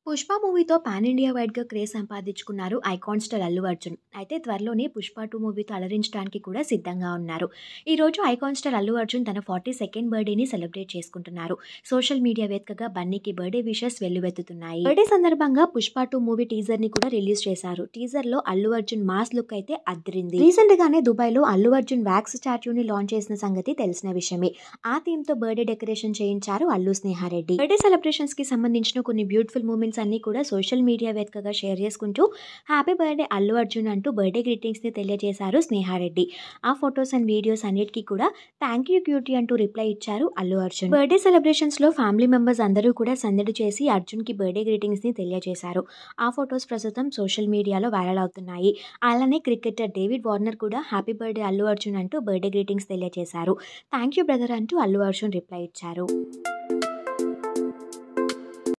పుష్ప మూవీతో pan India వైడ్‌గా craze సంపాదించుకున్నారు ఐకాన్ స్టార్ అల్లు అర్జున్. అయితే త్వరలోనే 'పుష్ప 2' మూవీతో అలరించడానికి కూడా సిద్ధంగా ఉన్నారు. ఈరోజు ఐకాన్ స్టార్ అల్లు అర్జున్ తన 42nd బర్త్‌డేని సెలబ్రేట్ చేసుకుంటున్నారు. సోషల్ మీడియా వేదికగా బన్నీకి బర్త్‌డే విషెస్ వెల్లువెత్తుతున్నాయి. బర్త్‌డే సందర్భంగా 'పుష్ప 2' మూవీ టీజర్‌ని కూడా రిలీజ్ చేశారు. టీజర్‌లో అల్లు అర్జున్ మాస్ లుక్ అయితే అద్దిరింది. రీసెంట్‌గానే దుబాయ్‌లో అల్లు అర్జున్ వ్యాక్స్ స్టాట్యూని లాంచ్ చేసిన సంగతి తెలిసిన విషయమే. ఆ థీమ్‌తో బర్త్‌డే డెకరేషన్ చేయించారు అల్లు స్నేహారెడ్డి. బర్త్‌డే సెలబ్రేషన్స్‌కి సంబంధించిన కొన్ని బ్యూటిఫుల్ మూమెంట్స్ అన్ని కూడా సోషల్ మీడియా వేదికగా షేర్ చేసుకుంటూ హ్యాపీ బర్త్డే అల్లు అర్జున్ అంటూ బర్త్డే గ్రీటింగ్స్ని తెలియజేశారు స్నేహారెడ్డి. ఆ ఫొటోస్ అండ్ వీడియోస్ అన్నిటికీ కూడా థ్యాంక్ యూ క్యూటీ అంటూ రిప్లై ఇచ్చారు అల్లు అర్జున్. బర్త్డే సెలబ్రేషన్స్ లో ఫ్యామిలీ మెంబర్స్ అందరూ కూడా సందడి చేసి అర్జున్ కి బర్త్డే గ్రీటింగ్స్ ని తెలియజేశారు. ఆ ఫొటోస్ ప్రస్తుతం సోషల్ మీడియాలో వైరల్ అవుతున్నాయి. అలానే క్రికెటర్ డేవిడ్ వార్నర్ కూడా హ్యాపీ బర్త్డే అల్లు అర్జున్ అంటూ బర్త్డే గ్రీటింగ్స్ తెలియజేశారు. థ్యాంక్ యూ బ్రదర్ అంటూ అల్లు అర్జున్ రిప్లై ఇచ్చారు.